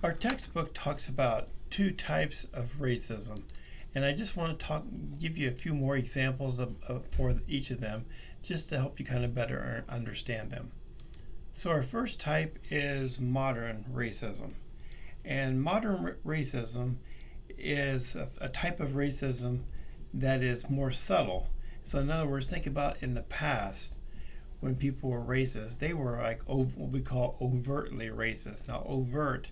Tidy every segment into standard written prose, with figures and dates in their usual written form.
Our textbook talks about two types of racism, and I just want to give you a few more examples for each of them, just to help you kind of better understand them. So our first type is modern racism, and modern racism is a type of racism that is more subtle. So in other words, think about in the past when people were racist, they were like what we call overtly racist. Now, overt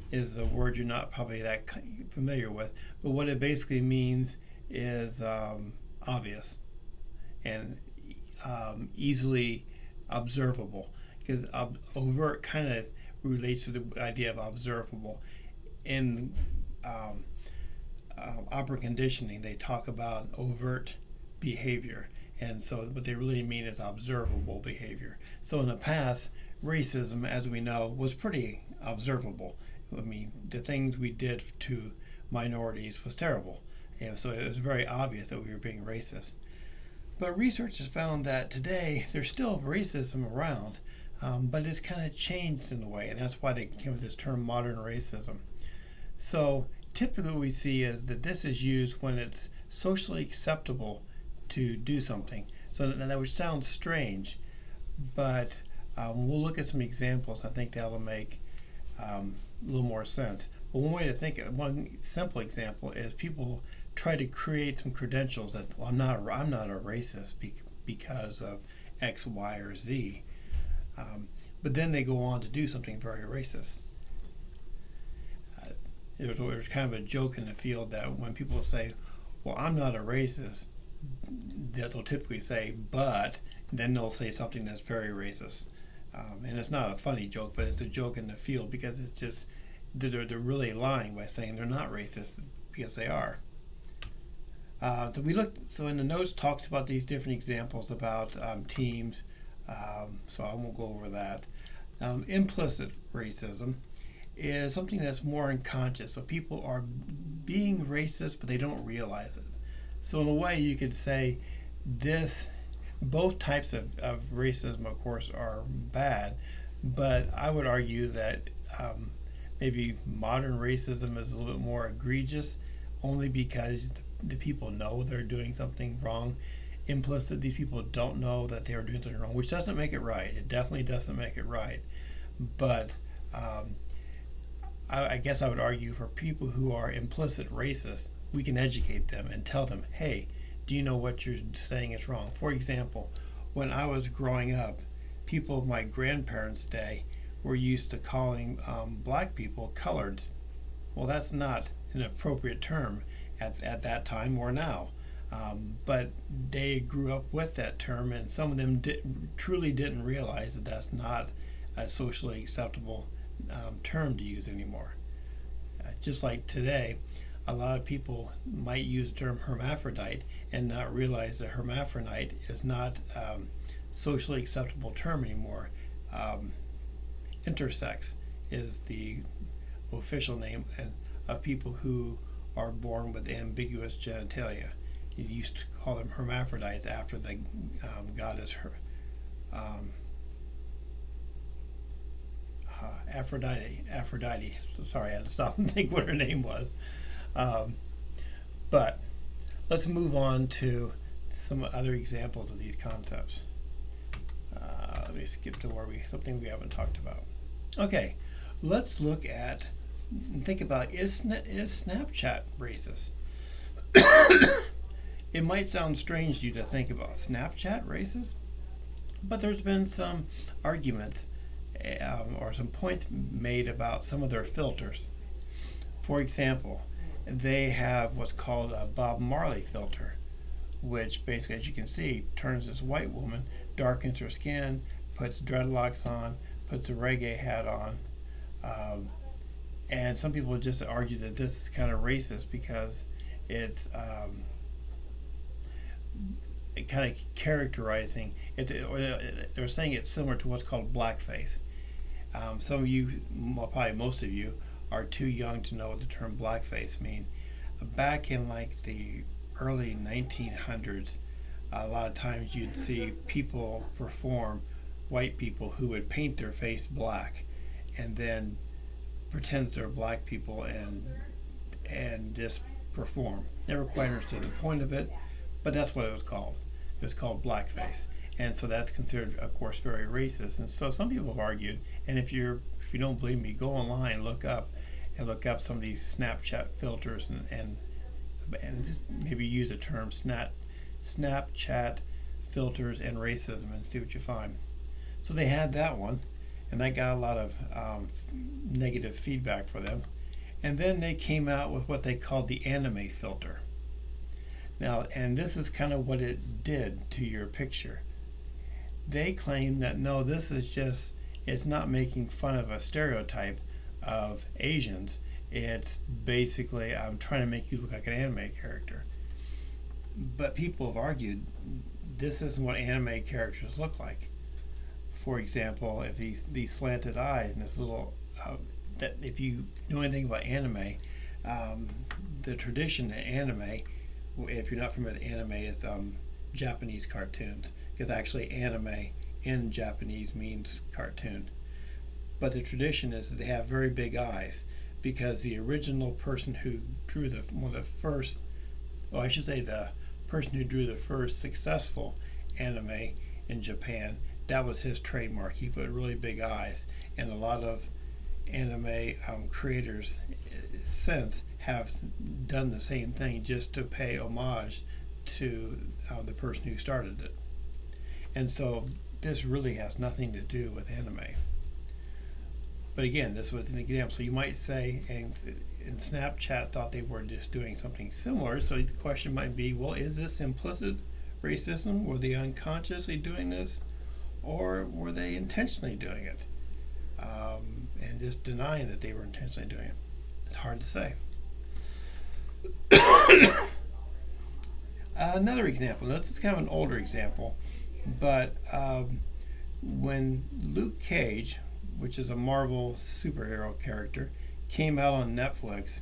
is a word you're not probably that familiar with, but what it basically means is obvious and easily observable. Because overt kind of relates to the idea of observable. In um, operant conditioning, they talk about overt behavior, and so what they really mean is observable behavior. So in the past, racism, as we know, was pretty observable. I mean, the things we did to minorities was terrible. So it was very obvious that we were being racist. But research has found that today there's still racism around, but it's kind of changed in a way, and that's why they came with this term modern racism. So typically what we see is that this is used when it's socially acceptable to do something. So that would sound strange, but we'll look at some examples. I think that'll make a little more sense. But one simple example is people try to create some credentials that, well, I'm not a racist because of X, Y, or Z. But then they go on to do something very racist. There's kind of a joke in the field that when people say, well, I'm not a racist, that they'll typically say, but then they'll say something that's very racist. And it's not a funny joke, but it's a joke in the field because it's just, they're really lying by saying they're not racist because they are. So in the notes talks about these different examples about teams, so I won't go over that. Implicit racism is something that's more unconscious. So people are being racist, but they don't realize it. So in a way, you could say both types of racism, of course, are bad, but I would argue that maybe modern racism is a little bit more egregious, only because the people know they're doing something wrong. Implicit, these people don't know that they are doing something wrong, which doesn't make it right. It definitely doesn't make it right. But I guess I would argue for people who are implicit racists, we can educate them and tell them, hey, do you know what you're saying is wrong? For example, when I was growing up, people of my grandparents' day were used to calling black people coloreds. Well, that's not an appropriate term at that time or now. But they grew up with that term, and some of them truly didn't realize that that's not a socially acceptable term to use anymore. Just like today, a lot of people might use the term hermaphrodite and not realize that hermaphrodite is not socially acceptable term anymore. Intersex is the official name of people who are born with ambiguous genitalia. You used to call them hermaphrodites after the goddess Aphrodite. Sorry, I had to stop and think what her name was. But let's move on to some other examples of these concepts. Let me skip to something we haven't talked about. Okay, let's look at and think about, is Snapchat racist? It might sound strange to you to think about Snapchat racist, but there's been some arguments or some points made about some of their filters. For example, they have what's called a Bob Marley filter, which basically, as you can see, turns this white woman, darkens her skin, puts dreadlocks on, puts a reggae hat on. And some people just argue that this is kind of racist because it's kind of characterizing it. They're saying it's similar to what's called blackface. Some of you, well, probably most of you, are too young to know what the term blackface means. Back in like the early 1900s, a lot of times you'd see people perform, white people who would paint their face black and then pretend they're black people and just perform. Never quite understood the point of it, but that's what it was called. It was called blackface, and so that's considered, of course, very racist. And so some people have argued, and if you don't believe me, go online, look up some of these Snapchat filters and just maybe use the term Snapchat filters and racism and see what you find. So they had that one, and that got a lot of negative feedback for them. And then they came out with what they called the anime filter. Now, and this is kind of what it did to your picture. They claim that no, this is just, it's not making fun of a stereotype of Asians. It's basically, I'm trying to make you look like an anime character. But people have argued this isn't what anime characters look like. For example, if these slanted eyes and this little, that if you know anything about anime, the tradition in anime, if you're not familiar with anime, is Japanese cartoons, because actually anime in Japanese means cartoon. But the tradition is that they have very big eyes, because the original person who drew the person who drew the first successful anime in Japan, that was his trademark. He put really big eyes, and a lot of anime creators since have done the same thing just to pay homage to the person who started it. And so this really has nothing to do with anime. But again, this was an example. So you might say, and Snapchat thought they were just doing something similar. So the question might be, well, is this implicit racism? Were they unconsciously doing this, or were they intentionally doing it? And just denying that they were intentionally doing it. It's hard to say. Another example. This is kind of an older example, but when Luke Cage, which is a Marvel superhero character, came out on Netflix,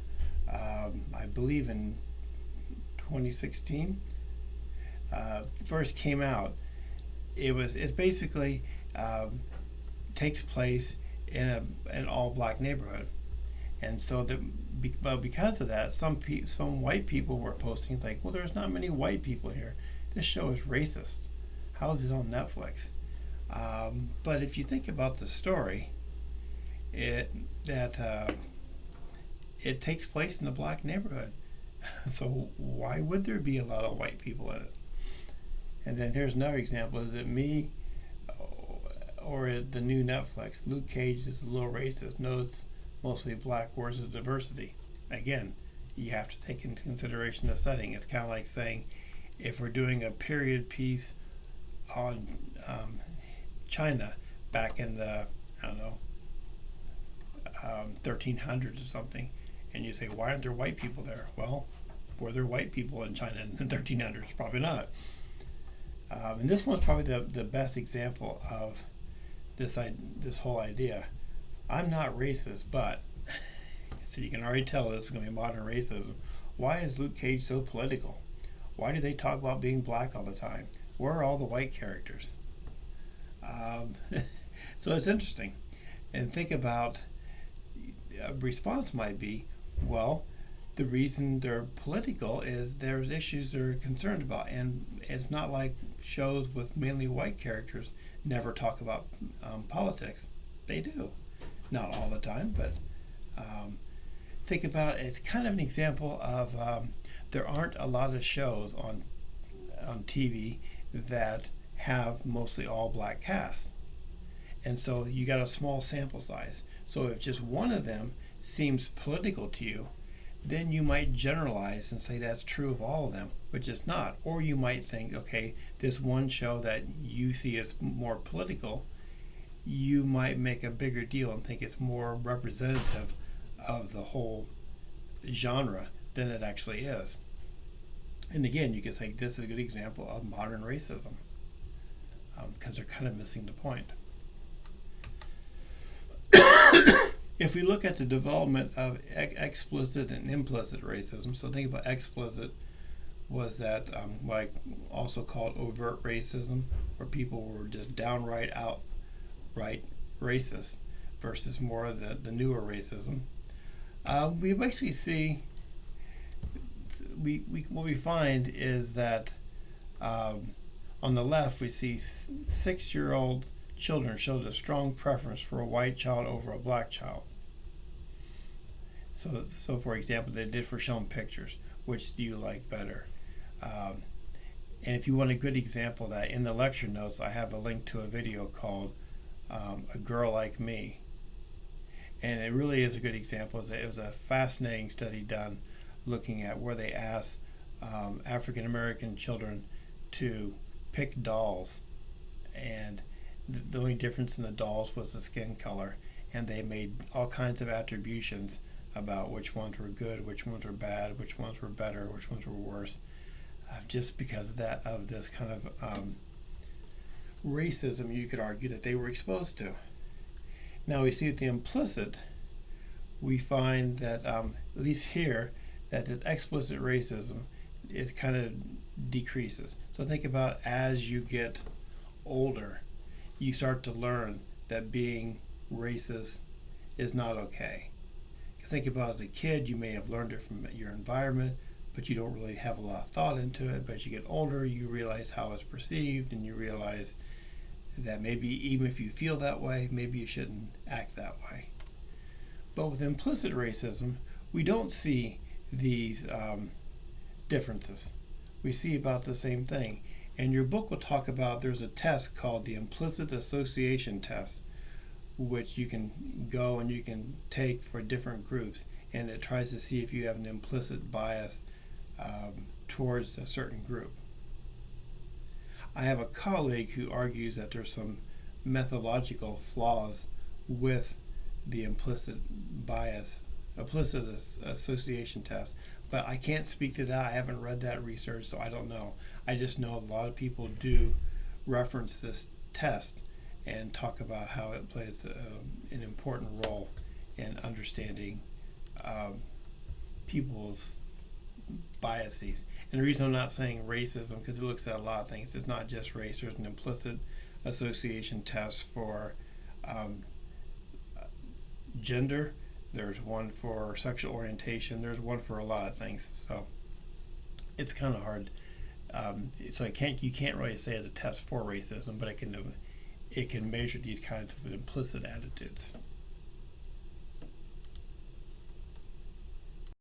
I believe in 2016. First came out. It's basically takes place in an all black neighborhood, and so because of that, some white people were posting like, well, there's not many white people here. This show is racist. How is it on Netflix? But if you think about the story, it takes place in a black neighborhood. So why would there be a lot of white people in it? And then here's another example. Is it me or the new Netflix? Luke Cage is a little racist. No, it's mostly black. Where's the diversity? Again, you have to take into consideration the setting. It's kind of like saying, if we're doing a period piece on China back in the, 1300s or something, and you say, why aren't there white people there? Well, were there white people in China in the 1300s? Probably not. And this one's probably the best example of this whole idea. I'm not racist, but so you can already tell this is going to be modern racism. Why is Luke Cage so political? Why do they talk about being black all the time? Where are all the white characters? So it's interesting. And think about, a response might be, well, the reason they're political is there's issues they're concerned about, and it's not like shows with mainly white characters never talk about politics. They do, not all the time, but think about it. It's kind of an example of there aren't a lot of shows on TV that have mostly all black casts, and so you got a small sample size. So if just one of them seems political to you, then you might generalize and say that's true of all of them, which is not. Or you might think, okay, this one show that you see as more political, you might make a bigger deal and think it's more representative of the whole genre than it actually is. And again, you could say this is a good example of modern racism, because they're kind of missing the point. If we look at the development of explicit and implicit racism, so think about explicit was that what I also called overt racism, where people were just downright outright racist, versus more of the newer racism. We basically see we what we find is that on the left we see 6-year-old children showed a strong preference for a white child over a black child. So for example, they did for showing pictures. Which do you like better? And if you want a good example of that, in the lecture notes, I have a link to a video called A Girl Like Me. And it really is a good example. It was a fascinating study done looking at where they asked African American children to pick dolls. And the only difference in the dolls was the skin color. And they made all kinds of attributions about which ones were good, which ones were bad, which ones were better, which ones were worse, just because of this kind of racism you could argue that they were exposed to. Now we see at the implicit, we find that at least here, that the explicit racism is kind of decreases. So think about as you get older, you start to learn that being racist is not okay. Think about as a kid, you may have learned it from your environment, but you don't really have a lot of thought into it. But as you get older, you realize how it's perceived, and you realize that maybe even if you feel that way, maybe you shouldn't act that way. But with implicit racism, we don't see these differences. We see about the same thing. And your book will talk about, there's a test called the Implicit Association Test, which you can go and you can take for different groups, and it tries to see if you have an implicit bias towards a certain group. I have a colleague who argues that there's some methodological flaws with the implicit association test, but I can't speak to that. I haven't read that research, so I don't know. I just know a lot of people do reference this test and talk about how it plays an important role in understanding people's biases. And the reason I'm not saying racism, because it looks at a lot of things. It's not just race. There's an implicit association test for gender. There's one for sexual orientation. There's one for a lot of things. So it's kind of hard. So you can't really say it's a test for racism, but it can measure these kinds of implicit attitudes.